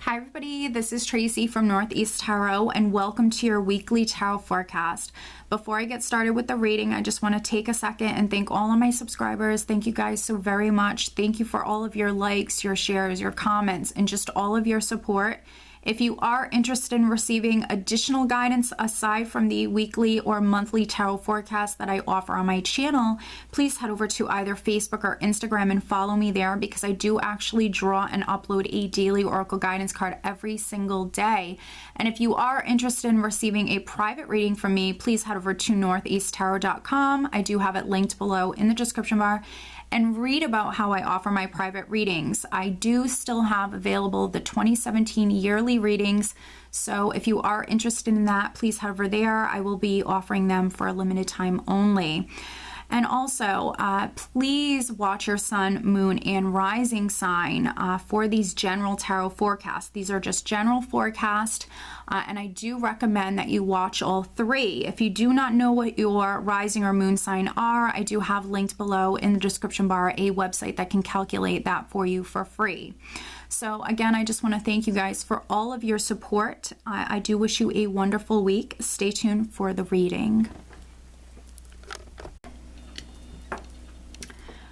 Hi everybody, this is Tracy from Northeast Tarot and welcome to your weekly tarot forecast. Before I get started with the reading, I just want to take a second and thank all of my subscribers. Thank you guys so very much. Thank you for all of your likes, your shares, your comments, and just all of your support. If you are interested in receiving additional guidance aside from the weekly or monthly tarot forecast that I offer on my channel, please head over to either Facebook or Instagram and follow me there because I do actually draw and upload a daily oracle guidance card every single day. And if you are interested in receiving a private reading from me, please head over to northeasttarot.com. I do have it linked below in the description bar. And read about how I offer my private readings. I do still have available the 2017 yearly readings, so if you are interested in that, please head over there. I will be offering them for a limited time only. And also, please watch your sun, moon, and rising sign for these general tarot forecasts. These are just general forecasts, and I do recommend that you watch all three. If you do not know what your rising or moon sign are, I do have linked below in the description bar a website that can calculate that for you for free. So again, I just want to thank you guys for all of your support. I do wish you a wonderful week. Stay tuned for the reading.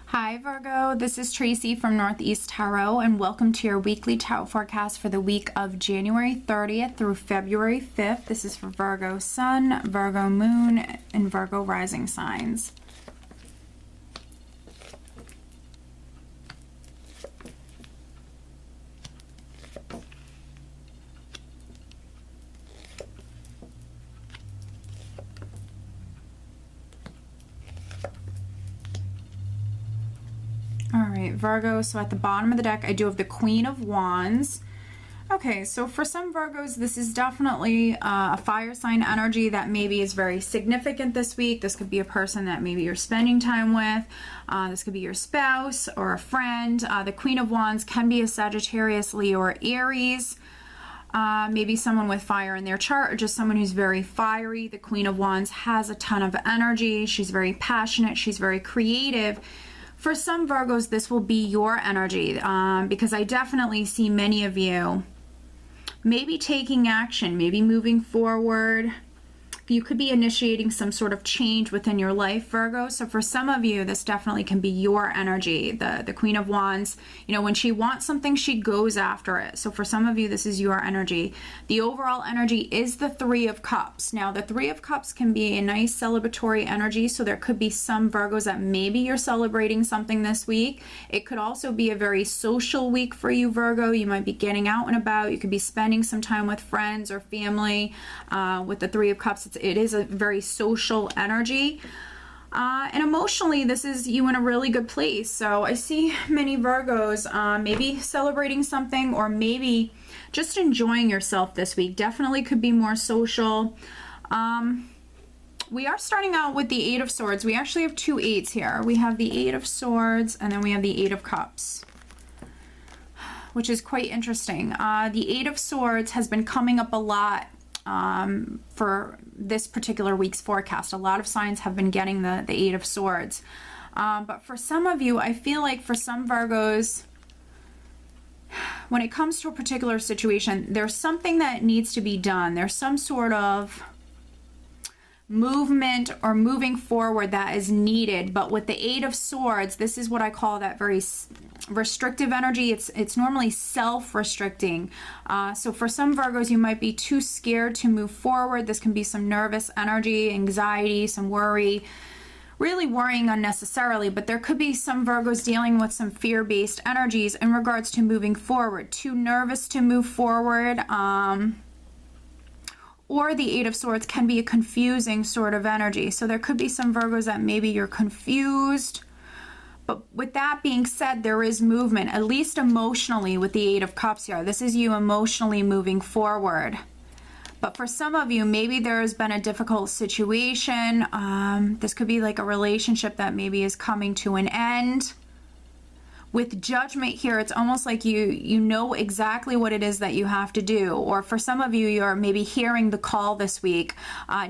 Hi Virgo, this is Tracy from Northeast Tarot and welcome to your weekly tarot forecast for the week of January 30th through February 5th. This is for Virgo Sun, Virgo Moon, and Virgo Rising signs. All right, Virgo, so at the bottom of the deck, I do have the Queen of Wands. Okay, so for some Virgos, this is definitely a fire sign energy that maybe is very significant this week. This could be a person that maybe you're spending time with. This could be your spouse or a friend. The Queen of Wands can be a Sagittarius, Leo, or Aries. Maybe someone with fire in their chart or just someone who's very fiery. The Queen of Wands has a ton of energy. She's very passionate. She's very creative. For some Virgos, this will be your energy because I definitely see many of you maybe taking action, maybe moving forward. You could be initiating some sort of change within your life, Virgo. So for some of you, this definitely can be your energy. The Queen of Wands, you know, when she wants something, she goes after it. So for some of you, this is your energy. The overall energy is the Three of Cups. Now, the Three of Cups can be a nice celebratory energy. So there could be some Virgos that maybe you're celebrating something this week. It could also be a very social week for you, Virgo. You might be getting out and about. You could be spending some time with friends or family. With the Three of Cups, it is a very social energy. And emotionally, this is you in a really good place. So I see many Virgos maybe celebrating something or maybe just enjoying yourself this week. Definitely could be more social. We are starting out with the Eight of Swords. We actually have two eights here. We have the Eight of Swords and then we have the Eight of Cups, which is quite interesting. The Eight of Swords has been coming up a lot for this particular week's forecast. A lot of signs have been getting the Eight of Swords. But for some of you, I feel like for some Virgos, when it comes to a particular situation, there's something that needs to be done. There's some sort of movement or moving forward that is needed. But with the Eight of Swords, this is what I call that very restrictive energy. It's normally self-restricting. So for some Virgos, you might be too scared to move forward. This can be some nervous energy, anxiety, some worry, really worrying unnecessarily. But there could be some Virgos dealing with some fear-based energies in regards to moving forward, too nervous to move forward. Or the Eight of Swords can be a confusing sort of energy. So there could be some Virgos that maybe you're confused. But with that being said, there is movement, at least emotionally with the Eight of Cups here. This is you emotionally moving forward. But for some of you, maybe there has been a difficult situation. This could be like a relationship that maybe is coming to an end. With Judgment here, it's almost like you know exactly what it is that you have to do. Or for some of you, you're maybe hearing the call this week,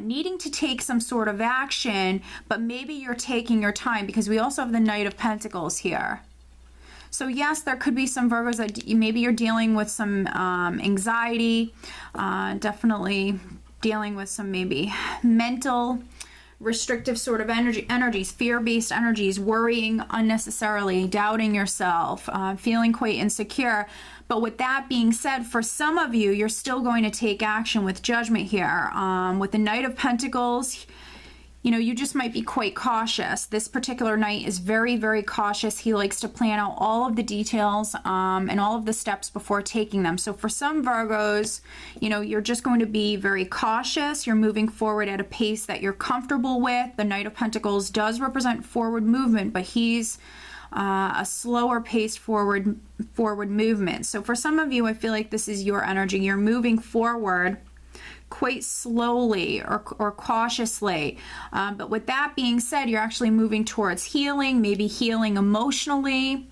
needing to take some sort of action, but maybe you're taking your time because we also have the Knight of Pentacles here. So yes, there could be some Virgos that maybe you're dealing with some anxiety, definitely dealing with some maybe mental restrictive sort of energies, fear-based energies, worrying unnecessarily, doubting yourself, feeling quite insecure. But with that being said, for some of you, you're still going to take action with judgment here. With the Knight of Pentacles, you know, you just might be quite cautious. This particular knight is very, very cautious. He likes to plan out all of the details and all of the steps before taking them. So for some Virgos, you know, you're just going to be very cautious. You're moving forward at a pace that you're comfortable with. The Knight of Pentacles does represent forward movement, but he's a slower paced forward movement. So for some of you, I feel like this is your energy. You're moving forward quite slowly or cautiously. But with that being said, you're actually moving towards healing, maybe healing emotionally.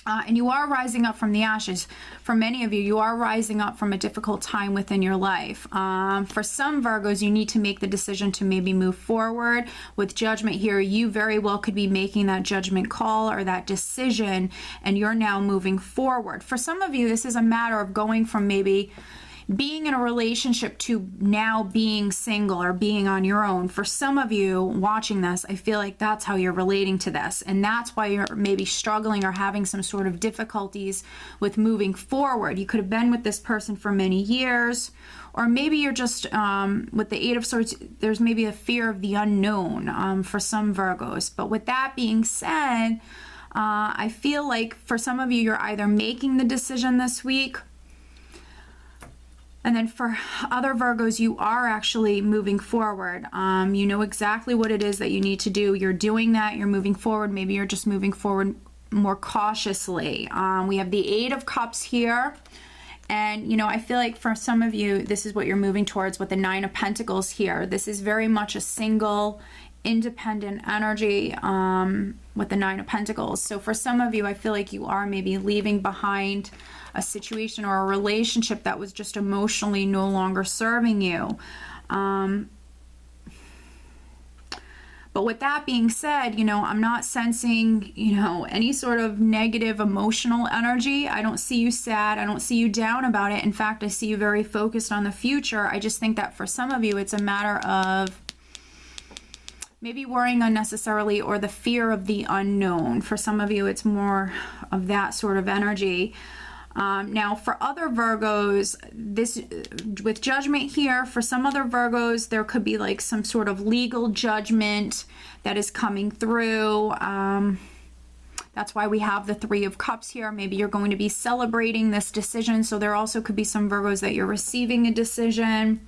And you are rising up from the ashes. For many of you, you are rising up from a difficult time within your life. For some Virgos, you need to make the decision to maybe move forward. With judgment here, you very well could be making that judgment call or that decision, and you're now moving forward. For some of you, this is a matter of going from maybe being in a relationship to now being single or being on your own. For some of you watching this, I feel like that's how you're relating to this, and that's why you're maybe struggling or having some sort of difficulties with moving forward. You could have been with this person for many years, or maybe you're just with the Eight of Swords, there's maybe a fear of the unknown for some Virgos. But with that being said, I feel like for some of you, you're either making the decision this week, and then for other Virgos, you are actually moving forward. You know exactly what it is that you need to do. You're doing that. You're moving forward. Maybe you're just moving forward more cautiously. We have the Eight of Cups here. And, you know, I feel like for some of you, this is what you're moving towards with the Nine of Pentacles here. This is very much a single, independent energy with the Nine of Pentacles. So for some of you, I feel like you are maybe leaving behind a situation or a relationship that was just emotionally no longer serving you. But with that being said, you know, I'm not sensing, you know, any sort of negative emotional energy. I don't see you sad. I don't see you down about it. In fact, I see you very focused on the future. I just think that for some of you, it's a matter of maybe worrying unnecessarily or the fear of the unknown. For some of you, it's more of that sort of energy. Now for other Virgos, this with judgment here, for some other Virgos, there could be like some sort of legal judgment that is coming through. That's why we have the Three of Cups here. Maybe you're going to be celebrating this decision. So there also could be some Virgos that you're receiving a decision.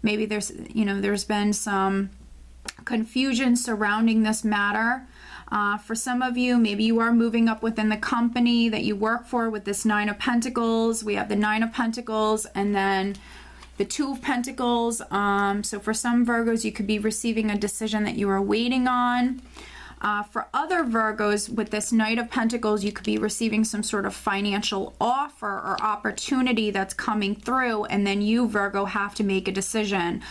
Maybe there's, you know, there's been some confusion surrounding this matter. For some of you, maybe you are moving up within the company that you work for with this Nine of Pentacles. We have the Nine of Pentacles and then the Two of Pentacles. So for some Virgos, you could be receiving a decision that you are waiting on. For other Virgos, with this Knight of Pentacles, you could be receiving some sort of financial offer or opportunity that's coming through, and then you, Virgo, have to make a decision.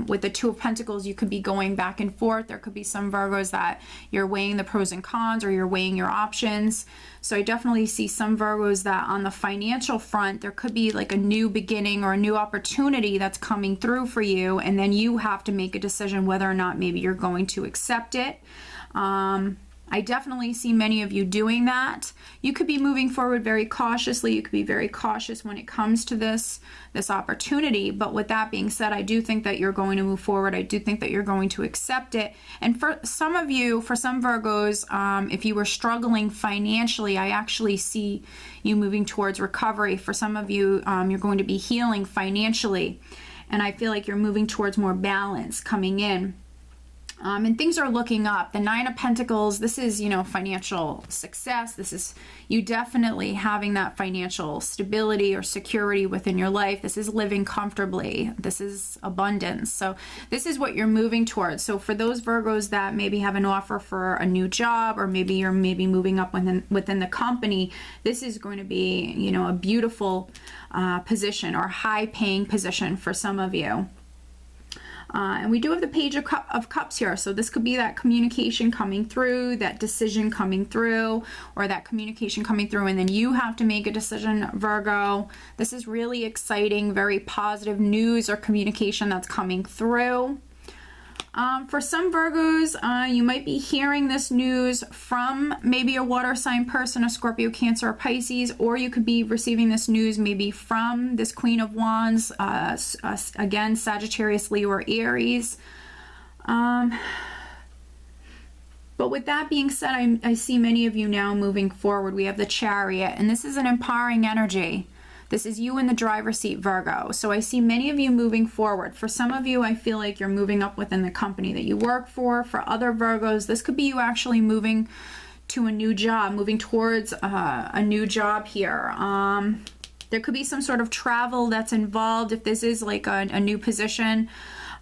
With the Two of Pentacles, you could be going back and forth. There could be some Virgos that you're weighing the pros and cons, or you're weighing your options. So I definitely see some Virgos that on the financial front, there could be like a new beginning or a new opportunity that's coming through for you, and then you have to make a decision whether or not maybe you're going to accept it. I definitely see many of you doing that. You could be moving forward very cautiously. You could be very cautious when it comes to this opportunity. But with that being said, I do think that you're going to move forward. I do think that you're going to accept it. And for some of you, for some Virgos, if you were struggling financially, I actually see you moving towards recovery. For some of you, you're going to be healing financially. And I feel like you're moving towards more balance coming in. And things are looking up. The Nine of Pentacles, this is, you know, financial success. This is you definitely having that financial stability or security within your life. This is living comfortably. This is abundance. So this is what you're moving towards. So for those Virgos that maybe have an offer for a new job, or maybe you're moving up within the company, this is going to be, you know, a beautiful position or high paying position for some of you. And we do have the Page of Cups here, so this could be that communication coming through, that decision coming through, or that communication coming through, and then you have to make a decision, Virgo. This is really exciting, very positive news or communication that's coming through. For some Virgos, you might be hearing this news from maybe a water sign person, a Scorpio, Cancer, or Pisces, or you could be receiving this news maybe from this Queen of Wands, again, Sagittarius, Leo, or Aries. But with that being said, I see many of you now moving forward. We have the Chariot, and this is an empowering energy. This is you in the driver's seat, Virgo. So I see many of you moving forward. For some of you, I feel like you're moving up within the company that you work for. For other Virgos, this could be you actually moving to a new job, moving towards a new job here. There could be some sort of travel that's involved. If this is like a new position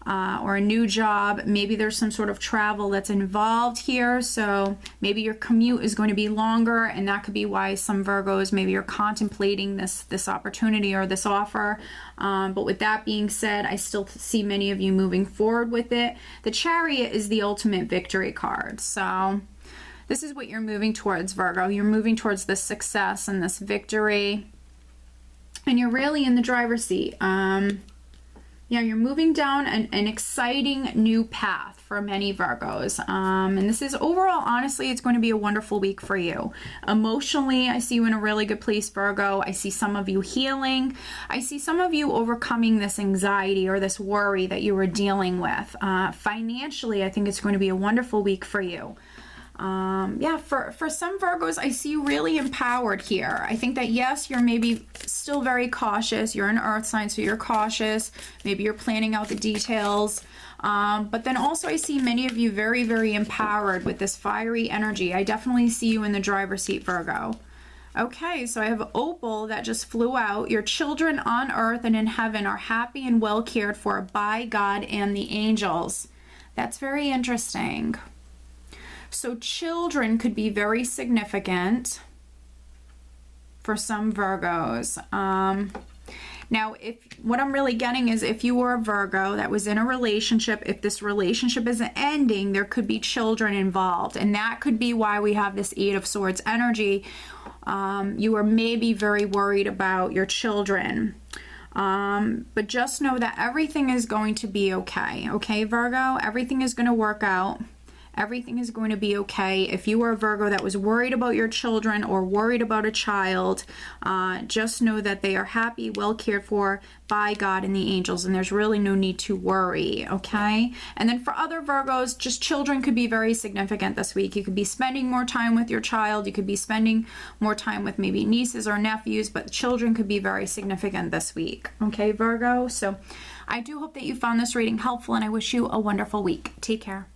or a new job, maybe there's some sort of travel that's involved here. So maybe your commute is going to be longer, and that could be why some Virgos, maybe you're contemplating this opportunity or this offer. But with that being said, I still see many of you moving forward with it. The Chariot is the ultimate victory card. So this is what you're moving towards, Virgo. You're moving towards this success and this victory, and you're really in the driver's seat. Yeah, you're moving down an exciting new path for many Virgos. And this is overall, honestly, it's going to be a wonderful week for you. Emotionally, I see you in a really good place, Virgo. I see some of you healing. I see some of you overcoming this anxiety or this worry that you were dealing with. Financially, I think it's going to be a wonderful week for you. Yeah, for some Virgos, I see you really empowered here. I think that, yes, you're maybe still very cautious. You're an earth sign, so you're cautious. Maybe you're planning out the details. But then also I see many of you very, very empowered with this fiery energy. I definitely see you in the driver's seat, Virgo. Okay, so I have Opal that just flew out. Your children on earth and in heaven are happy and well cared for by God and the angels. That's very interesting. So children could be very significant for some Virgos. Now, what I'm really getting is if you were a Virgo that was in a relationship, if this relationship is ending, there could be children involved. And that could be why we have this Eight of Swords energy. You are maybe very worried about your children. But just know that everything is going to be okay. Okay, Virgo? Everything is going to work out. Everything is going to be okay. If you were a Virgo that was worried about your children or worried about a child, just know that they are happy, well cared for by God and the angels, and there's really no need to worry, okay? And then for other Virgos, just children could be very significant this week. You could be spending more time with your child. You could be spending more time with maybe nieces or nephews, but children could be very significant this week, okay, Virgo? So I do hope that you found this reading helpful, and I wish you a wonderful week. Take care.